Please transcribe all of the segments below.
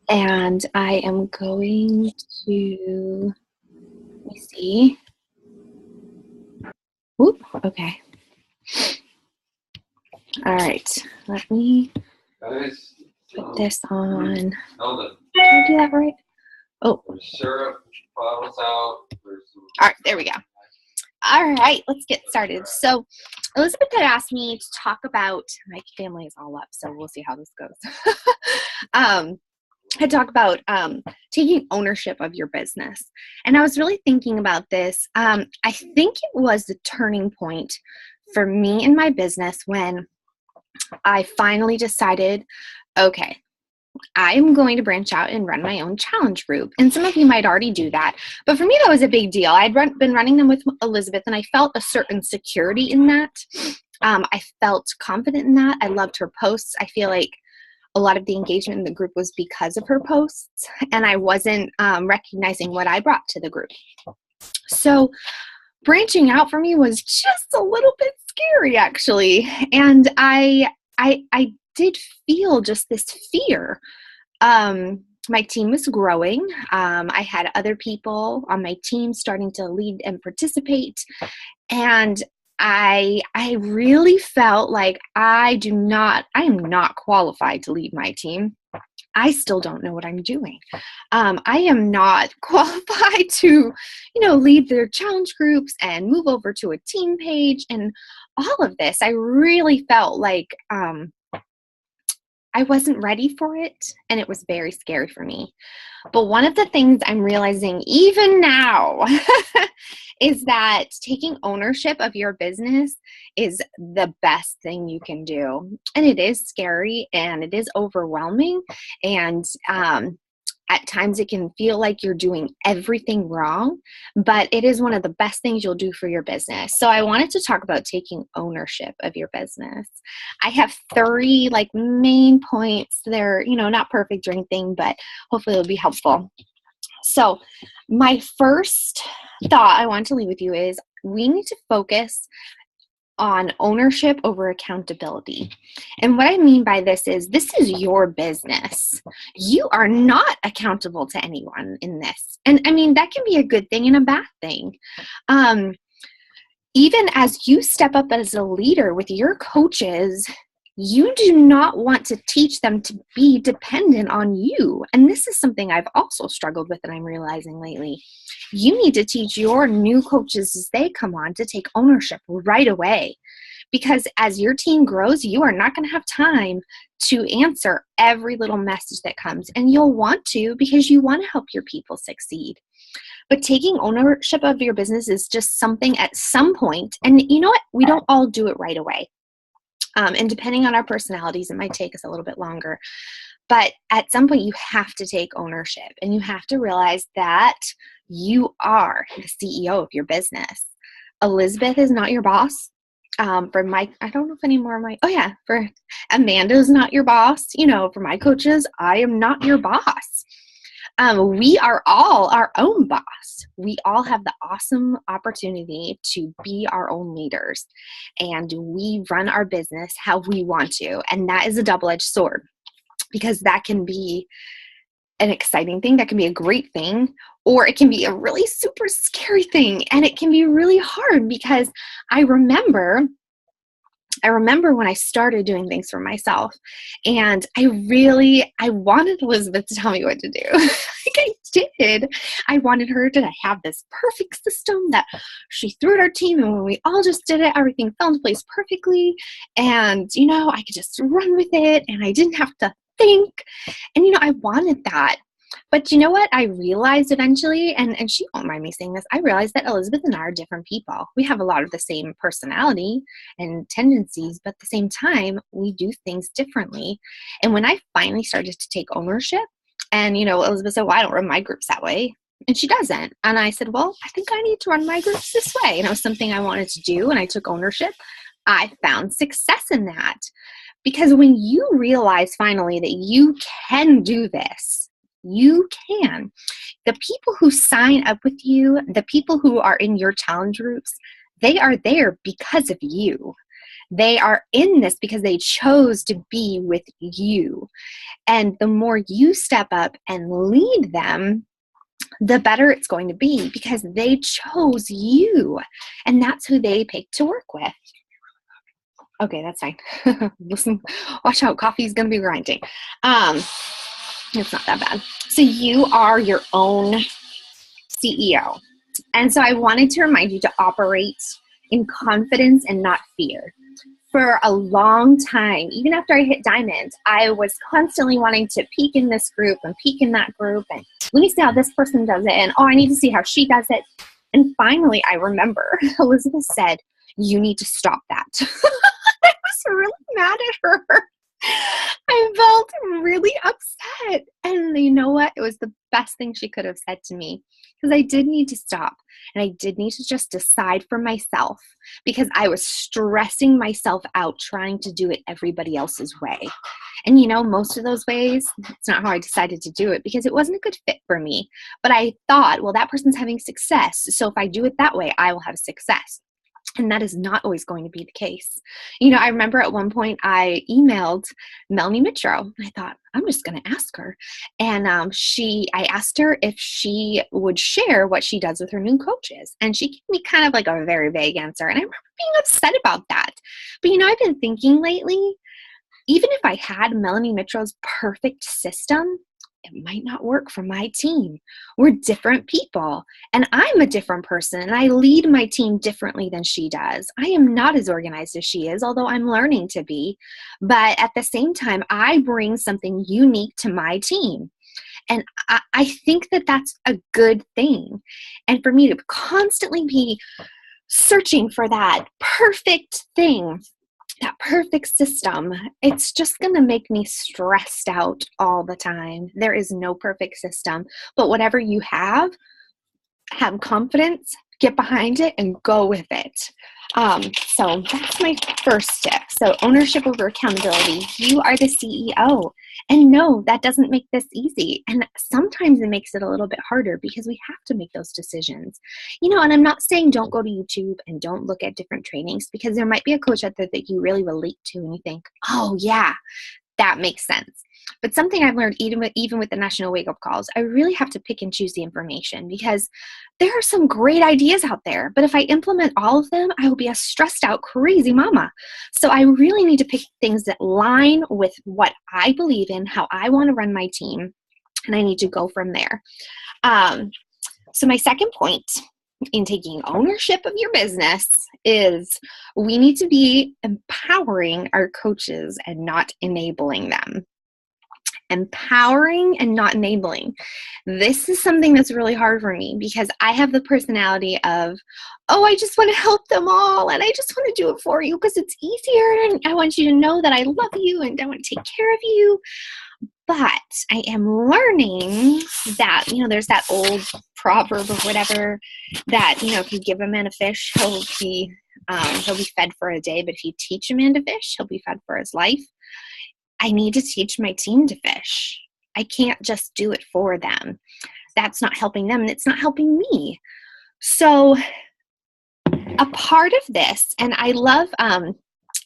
And I am going to, let me see. Whoop, okay. All right, let me put this on. Did I do that right? Oh. Syrup bottles out. All right, there we go. All right, let's get started. So Elizabeth had asked me to talk about, my family is all up, so we'll see how this goes. Had talked about taking ownership of your business. And I was really thinking about this. I think it was the turning point for me in my business when I finally decided, okay, I'm going to branch out and run my own challenge group. And some of you might already do that. But for me, that was a big deal. I'd been running them with Elizabeth, and I felt a certain security in that. I felt confident in that. I loved her posts. I feel like a lot of the engagement in the group was because of her posts, and I wasn't recognizing what I brought to the group. So branching out for me was just a little bit scary, actually. And I did feel just this fear. My team was growing. I had other people on my team starting to lead and participate. And I really felt like I am not qualified to lead my team. I still don't know what I'm doing. I am not qualified to, lead their challenge groups and move over to a team page and all of this. I really felt like I wasn't ready for it, and it was very scary for me. But one of the things I'm realizing even now is that taking ownership of your business is the best thing you can do. And it is scary and it is overwhelming. And at times it can feel like you're doing everything wrong, but it is one of the best things you'll do for your business. So I wanted to talk about taking ownership of your business. I have 3 main points. They're, not perfect or anything, but hopefully it'll be helpful. So my first thought I want to leave with you is we need to focus on ownership over accountability. And what I mean by this is your business. You are not accountable to anyone in this. And I mean, that can be a good thing and a bad thing. Even as you step up as a leader with your coaches, you do not want to teach them to be dependent on you. And this is something I've also struggled with and I'm realizing lately. You need to teach your new coaches as they come on to take ownership right away. Because as your team grows, you are not going to have time to answer every little message that comes. And you'll want to because you want to help your people succeed. But taking ownership of your business is just something at some point. And you know what? We don't all do it right away. And depending on our personalities, it might take us a little bit longer. But at some point, you have to take ownership and you have to realize that you are the CEO of your business. Elizabeth is not your boss. For Mike, I don't know if any more of for Amanda's not your boss. For my coaches, I am not your boss. We are all our own boss. We all have the awesome opportunity to be our own leaders, and we run our business how we want to. And that is a double-edged sword, because that can be an exciting thing. That can be a great thing, or it can be a really super scary thing. And it can be really hard because I remember when I started doing things for myself, and I wanted Elizabeth to tell me what to do. I did. I wanted her to have this perfect system that she threw at our team, and when we all just did it, everything fell into place perfectly, and I could just run with it, and I didn't have to think, and I wanted that. But you know what? I realized eventually, and she won't mind me saying this, I realized that Elizabeth and I are different people. We have a lot of the same personality and tendencies, but at the same time, we do things differently. And when I finally started to take ownership, and Elizabeth said, well, I don't run my groups that way. And she doesn't. And I said, well, I think I need to run my groups this way. And it was something I wanted to do, and I took ownership. I found success in that. Because when you realize finally that you can do this, you can. The people who sign up with you, the people who are in your challenge groups, they are there because of you. They are in this because they chose to be with you. And the more you step up and lead them, the better it's going to be because they chose you. And that's who they picked to work with. Okay, that's fine. Listen, watch out, coffee's gonna be grinding. It's not that bad. So you are your own CEO. And so I wanted to remind you to operate in confidence and not fear. For a long time, even after I hit diamond, I was constantly wanting to peek in this group and peek in that group and let me see how this person does it, and I need to see how she does it. And finally, I remember Elizabeth said, you need to stop that. I was really mad at her. I felt really upset. And you know what? It was the best thing she could have said to me because I did need to stop and I did need to just decide for myself because I was stressing myself out trying to do it everybody else's way. And you know, most of those ways, it's not how I decided to do it because it wasn't a good fit for me. But I thought, well, that person's having success. So if I do it that way, I will have success. And that is not always going to be the case. You know, I remember at one point I emailed Melanie Mitro. I thought, I'm just going to ask her. And I asked her if she would share what she does with her new coaches. And she gave me kind of like a very vague answer. And I remember being upset about that. But you know, I've been thinking lately, even if I had Melanie Mitro's perfect system, it might not work for my team. We're different people and I'm a different person and I lead my team differently than she does. I am not as organized as she is, although I'm learning to be. But at the same time, I bring something unique to my team. And I think that that's a good thing. And for me to constantly be searching for that perfect thing, that perfect system, it's just going to make me stressed out all the time. There is no perfect system, but whatever you have confidence, get behind it and go with it. So that's my first tip. So ownership over accountability. You are the CEO. And no, that doesn't make this easy. And sometimes it makes it a little bit harder because we have to make those decisions. You know, and I'm not saying don't go to YouTube and don't look at different trainings because there might be a coach out there that you really relate to and you think, oh yeah, that makes sense. But something I've learned even with the National Wake Up Calls, I really have to pick and choose the information because there are some great ideas out there. But if I implement all of them, I will be a stressed out, crazy mama. So I really need to pick things that line with what I believe in, how I want to run my team, and I need to go from there. So my second point in taking ownership of your business is we need to be empowering our coaches and not enabling them. Empowering and not enabling. This is something that's really hard for me because I have the personality of, oh, I just want to help them all and I just want to do it for you because it's easier and I want you to know that I love you and I want to take care of you. But I am learning that, you know, there's that old proverb or whatever that, you know, if you give a man a fish, he'll be fed for a day. But if you teach a man to fish, he'll be fed for his life. I need to teach my team to fish. I can't just do it for them. That's not helping them and it's not helping me. So a part of this, and I love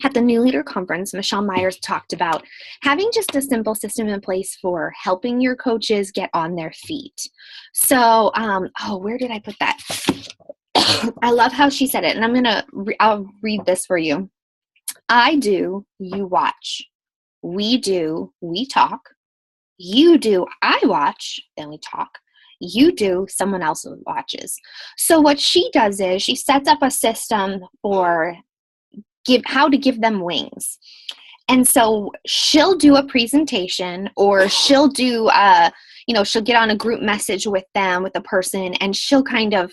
at the New Leader Conference, Michelle Myers talked about having just a simple system in place for helping your coaches get on their feet. So, where did I put that? I love how she said it, and I'll read this for you. I do, you watch. We do, we talk. You do, I watch, then we talk. You do, someone else watches. So what she does is she sets up a system for how to give them wings. And so she'll do a presentation or she'll do, she'll get on a group message with them, with a person, and she'll kind of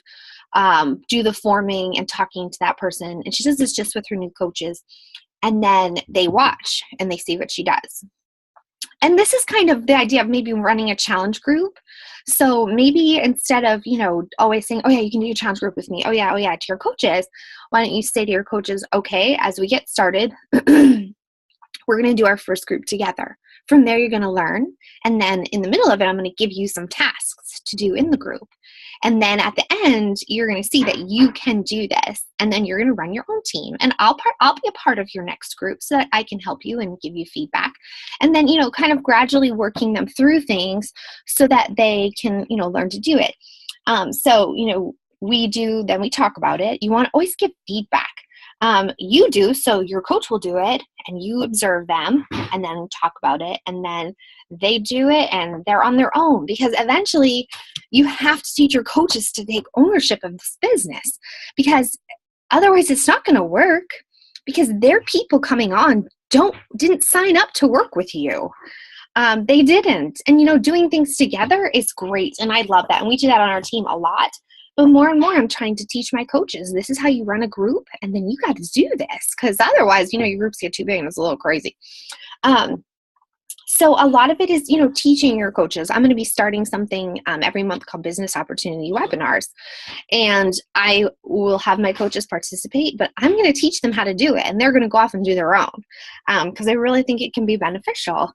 do the forming and talking to that person. And she does this just with her new coaches. And then they watch and they see what she does. And this is kind of the idea of maybe running a challenge group. So maybe instead of, always saying, oh yeah, you can do a challenge group with me. Oh yeah, to your coaches. Why don't you say to your coaches, okay, as we get started, we're going to do our first group together. From there, you're going to learn. And then in the middle of it, I'm going to give you some tasks to do in the group. And then at the end, you're going to see that you can do this. And then you're going to run your own team. And I'll be a part of your next group so that I can help you and give you feedback. And then, kind of gradually working them through things so that they can, learn to do it. Then we talk about it. You want to always give feedback. You do, so your coach will do it, and you observe them and then talk about it, and then they do it and they're on their own, because eventually you have to teach your coaches to take ownership of this business, because otherwise it's not going to work, because their people coming on didn't sign up to work with you. They didn't. And, doing things together is great. And I love that. And we do that on our team a lot. But more and more, I'm trying to teach my coaches, this is how you run a group. And then you got to do this, because otherwise, your groups get too big and it's a little crazy. So a lot of it is, teaching your coaches. I'm going to be starting something every month called Business Opportunity Webinars. And I will have my coaches participate, but I'm going to teach them how to do it. And they're going to go off and do their own, because I really think it can be beneficial.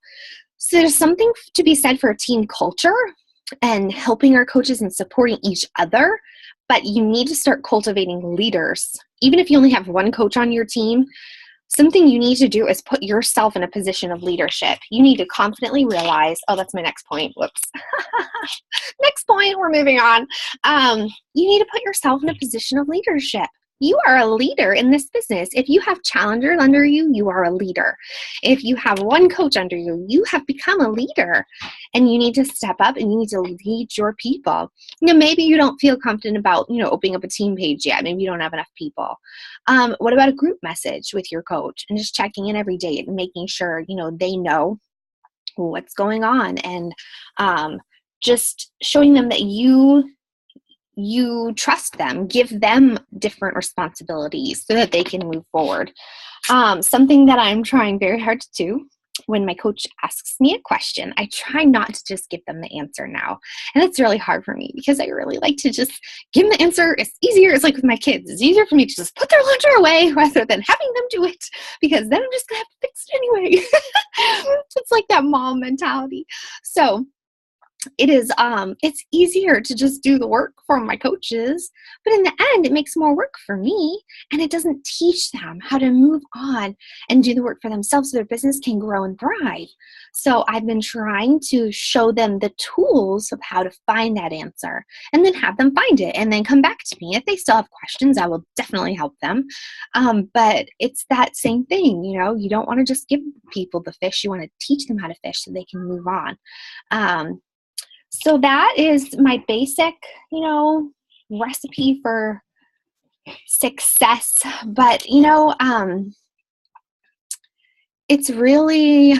So there's something to be said for a team culture and helping our coaches and supporting each other. But you need to start cultivating leaders. Even if you only have one coach on your team, something you need to do is put yourself in a position of leadership. You need to confidently realize, that's my next point. Whoops. Next point, we're moving on. You need to put yourself in a position of leadership. You are a leader in this business. If you have challengers under you, you are a leader. If you have one coach under you, you have become a leader, and you need to step up and you need to lead your people. Maybe you don't feel confident about, opening up a team page yet. Maybe you don't have enough people. What about a group message with your coach and just checking in every day and making sure, they know what's going on, and just showing them that you trust them, give them different responsibilities so that they can move forward. Something that I'm trying very hard to do when my coach asks me a question, I try not to just give them the answer now. And it's really hard for me, because I really like to just give them the answer. It's easier. It's like with my kids. It's easier for me to just put their lunch away rather than having them do it, because then I'm just going to have to fix it anyway. It's like that mom mentality. So it is, it's easier to just do the work for my coaches, but in the end, it makes more work for me, and it doesn't teach them how to move on and do the work for themselves so their business can grow and thrive. So I've been trying to show them the tools of how to find that answer, and then have them find it and then come back to me. If they still have questions, I will definitely help them. But it's that same thing, you don't want to just give people the fish. You want to teach them how to fish so they can move on. So that is my basic, recipe for success. But, it's really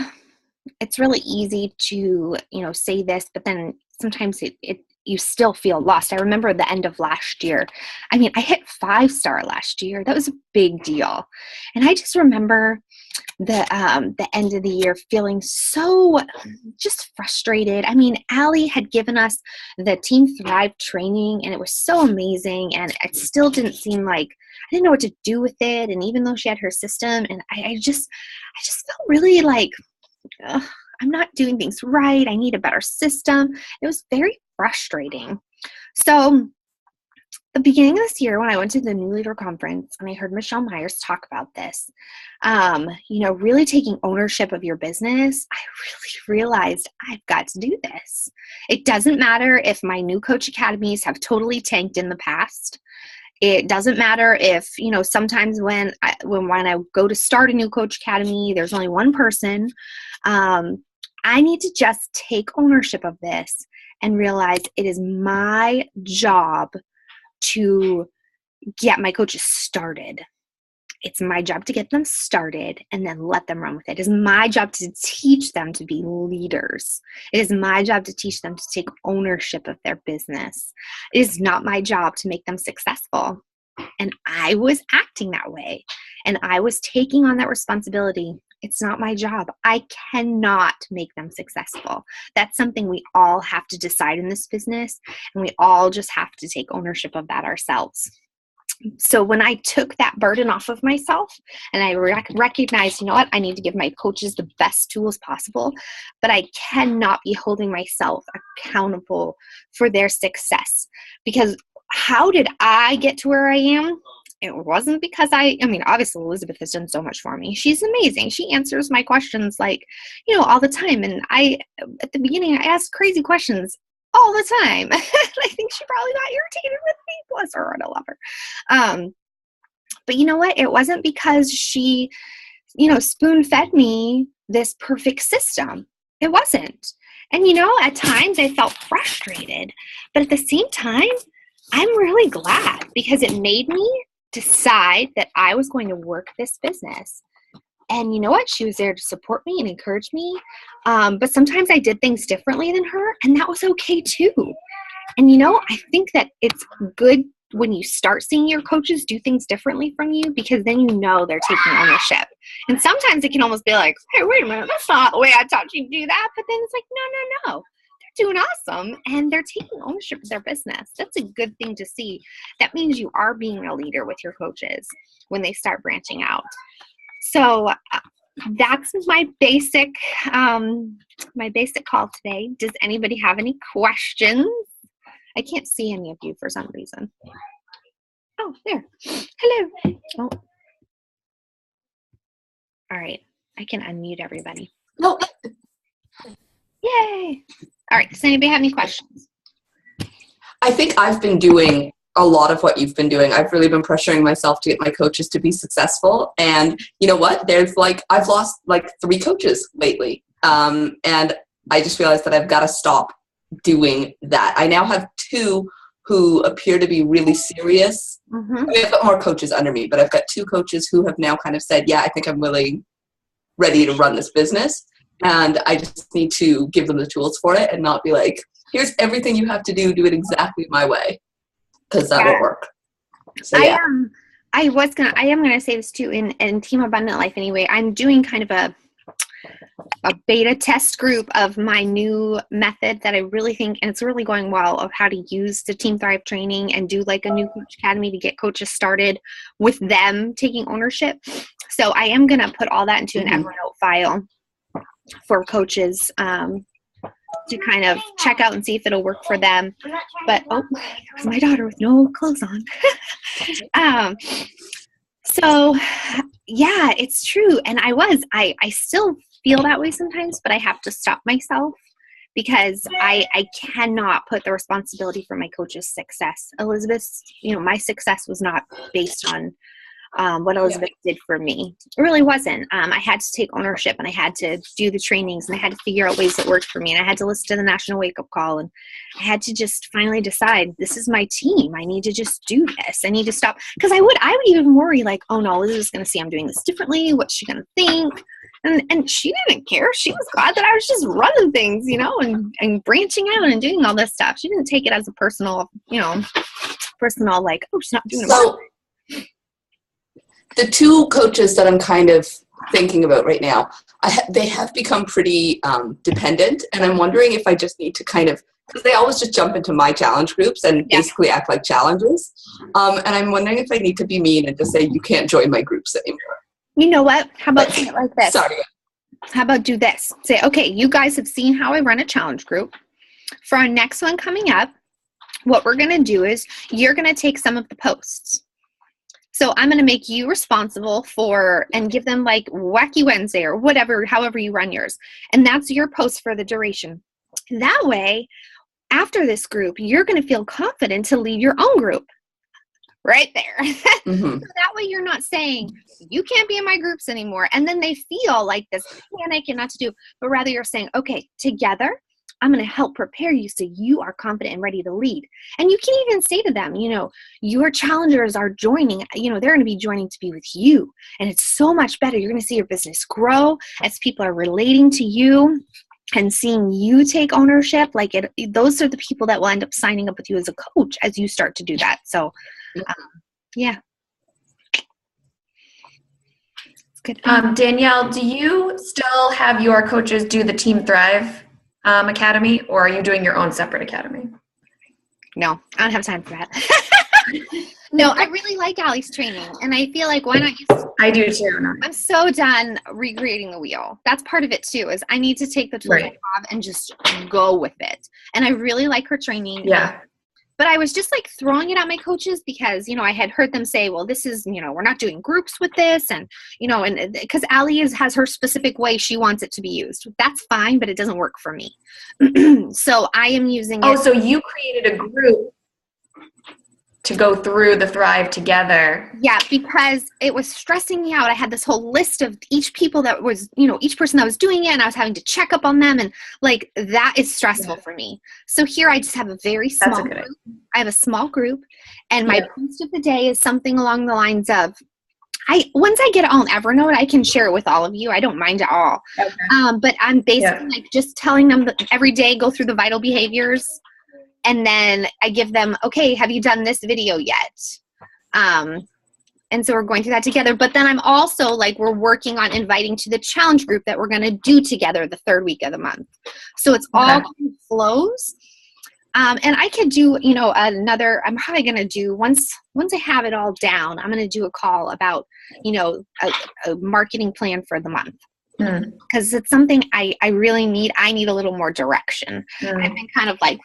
easy to, say this, but then sometimes you still feel lost. I remember the end of last year. I hit 5-star last year. That was a big deal. And I just remember the end of the year feeling so just frustrated. Allie had given us the Team Thrive training, and it was so amazing, and it still didn't seem like I didn't know what to do with it. And even though she had her system, and I just felt really like I'm not doing things right. I need a better system. It was very frustrating. So the beginning of this year, when I went to the New Leader Conference and I heard Michelle Myers talk about this, really taking ownership of your business, I really realized I've got to do this. It doesn't matter if my new coach academies have totally tanked in the past. It doesn't matter if, sometimes when I go to start a new coach academy, there's only one person. I need to just take ownership of this and realize it is my job to get my coaches started. It's my job to get them started and then let them run with it. It is my job to teach them to be leaders. It is my job to teach them to take ownership of their business. It is not my job to make them successful. And I was acting that way, and I was taking on that responsibility. It's not my job. I cannot make them successful. That's something we all have to decide in this business, and we all just have to take ownership of that ourselves. So when I took that burden off of myself and I recognized, you know what, I need to give my coaches the best tools possible, but I cannot be holding myself accountable for their success. Because how did I get to where I am? It wasn't because I mean, obviously Elizabeth has done so much for me. She's amazing. She answers my questions like, all the time. And at the beginning, I asked crazy questions all the time. I think she probably got irritated with me. Bless her, I love her. But you know what? It wasn't because she, spoon fed me this perfect system. It wasn't. And, at times I felt frustrated. But at the same time, I'm really glad because it made me decide that I was going to work this business. And you know what? She was there to support me and encourage me. But sometimes I did things differently than her, and that was okay too. And I think that it's good when you start seeing your coaches do things differently from you, because then they're taking ownership. And sometimes it can almost be like, hey, wait a minute, that's not the way I taught you to do that. But then it's like, no. They're doing awesome, and they're taking ownership of their business. That's a good thing to see. That means you are being a leader with your coaches when they start branching out. So that's my basic call today. Does anybody have any questions? I can't see any of you for some reason. Oh, there. Hello. Oh. All right. I can unmute everybody. No. Yay. All right. Does anybody have any questions? I think I've been doing a lot of what you've been doing. I've really been pressuring myself to get my coaches to be successful. And you know what? I've lost 3 coaches lately. And I just realized that I've got to stop doing that. I now have 2 who appear to be really serious. Mm-hmm. I mean, I've got more coaches under me, but I've got 2 coaches who have now kind of said, yeah, I think I'm really ready to run this business. And I just need to give them the tools for it and not be like, here's everything you have to do it exactly my way. Because that won't work. So, yeah. I am gonna say this too in Team Abundant Life anyway. I'm doing kind of a beta test group of my new method that I really think, and it's really going well, of how to use the Team Thrive training and do a new coach academy to get coaches started with them taking ownership. So I am gonna put all that into an Evernote file for coaches to kind of check out and see if it'll work for them. But there's my daughter with no clothes on. So yeah, it's true. And I still feel that way sometimes, but I have to stop myself because I cannot put the responsibility for my coach's success. Elizabeth's, my success was not based on what Elizabeth did for me. It really wasn't. I had to take ownership, and I had to do the trainings, and I had to figure out ways that worked for me, and I had to listen to the National Wake Up Call, and I had to just finally decide, this is my team. I need to just do this. I need to stop. Because I would even worry oh no, Elizabeth's going to see I'm doing this differently. What's she going to think? And she didn't care. She was glad that I was just running things, and branching out and doing all this stuff. She didn't take it as a personal, oh, she's not doing it well. The 2 coaches that I'm kind of thinking about right now, they have become pretty dependent, and I'm wondering if I just need to because they always just jump into my challenge groups and basically act like challengers, and I'm wondering if I need to be mean and just say, you can't join my groups anymore. You know what? How about say it like this? Sorry. How about do this? Say, okay, you guys have seen how I run a challenge group. For our next one coming up, what we're going to do is you're going to take some of the posts. So I'm going to make you responsible for, and give them Wacky Wednesday or whatever, however you run yours. And that's your post for the duration. That way, after this group, you're going to feel confident to lead your own group. Right there. Mm-hmm. So that way you're not saying, you can't be in my groups anymore. And then they feel like this panic and not to do, but rather you're saying, okay, together, I'm going to help prepare you so you are confident and ready to lead. And you can even say to them, your challengers are joining, they're going to be joining to be with you. And it's so much better. You're going to see your business grow as people are relating to you and seeing you take ownership. Those are the people that will end up signing up with you as a coach as you start to do that. So, yeah. It's good. Danielle, do you still have your coaches do the Team Thrive Academy, or are you doing your own separate academy? No, I don't have time for that. No, I really like Allie's training, and I feel like why not use I do too. I'm so done recreating the wheel. That's part of it too, is I need to take the tools I Right. have and just go with it. And I really like her training. Yeah. But I was just like throwing it at my coaches because, I had heard them say, well, this is, we're not doing groups with this. And, and because Allie has her specific way she wants it to be used. That's fine, but it doesn't work for me. So I am using Oh, it. so you created a group to go through the Thrive together. Yeah, because it was stressing me out. I had this whole list of each people that was, each person that was doing it, and I was having to check up on them, and like that is stressful for me. So here I just have a very small group. I have a small group, and my post of the day is something along the lines of, once I get it all in Evernote, I can share it with all of you. I don't mind at all. Okay. But I'm basically like just telling them that every day go through the vital behaviors. And then I give them, okay, have you done this video yet? And so we're going through that together. But then I'm also like, we're working on inviting to the challenge group that we're going to do together the third week of the month. So it's all kind of flows. And I could do, I'm probably going to do, once I have it all down, I'm going to do a call about, a marketing plan for the month. Because it's something I really need. I need a little more direction. I've been kind of like,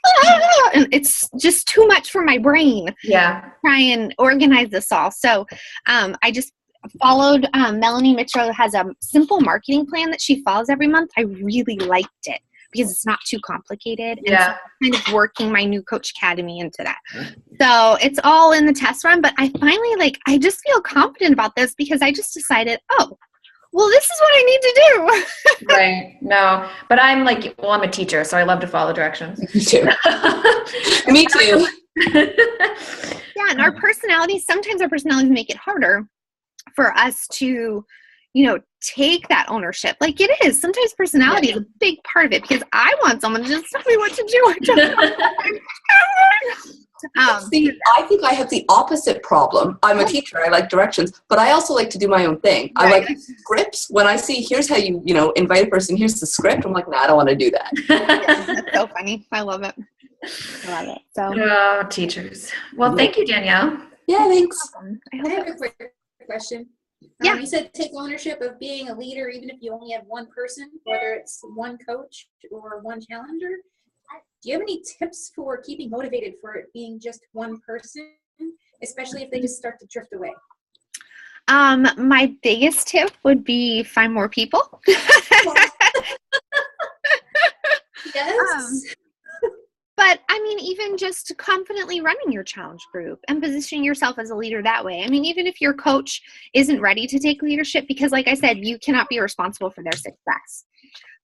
and it's just too much for my brain. Yeah. Try and organize this all. So I just followed Melanie Mitchell has a simple marketing plan that she follows every month. I really liked it because it's not too complicated. And so I'm kind of working my new Coach Academy into that. So it's all in the test run, but I finally I just feel confident about this because I just decided, well, this is what I need to do. Right. No, but I'm I'm a teacher, so I love to follow directions. Me too. Me too. Yeah, and sometimes our personalities make it harder for us to, take that ownership. Like it is. Sometimes personality is a big part of it because I want someone to just tell me what to do. See, I think I have the opposite problem. I'm a teacher. I like directions, but I also like to do my own thing. I like scripts. When I see, here's how you, invite a person, here's the script, I'm like, nah, I don't want to do that. That's so funny. I love it. So, teachers. Well, thank you, Danielle. Yeah, thanks. I have a quick question. You said take ownership of being a leader, even if you only have one person, whether it's one coach or one challenger. Do you have any tips for keeping motivated for it being just one person, especially if they just start to drift away? My biggest tip would be find more people. Yes. But I mean, even just confidently running your challenge group and positioning yourself as a leader that way. I mean, even if your coach isn't ready to take leadership, because like I said, you cannot be responsible for their success.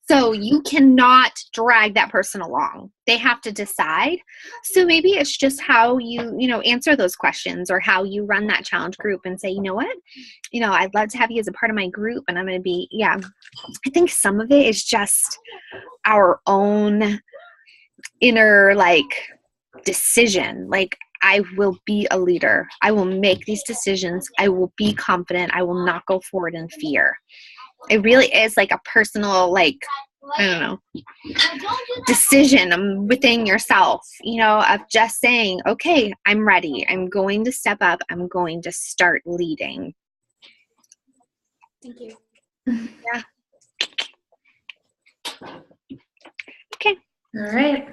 So you cannot drag that person along. They have to decide. So maybe it's just how you, answer those questions or how you run that challenge group and say, you know what, I'd love to have you as a part of my group. And I'm going to be, I think some of it is just our own inner decision. I will be a leader. I will make these decisions. I will be confident. I will not go forward in fear. It really is a personal, I don't know, decision within yourself, of just saying, okay, I'm ready. I'm going to step up. I'm going to start leading. Thank you. Yeah. Okay. All right.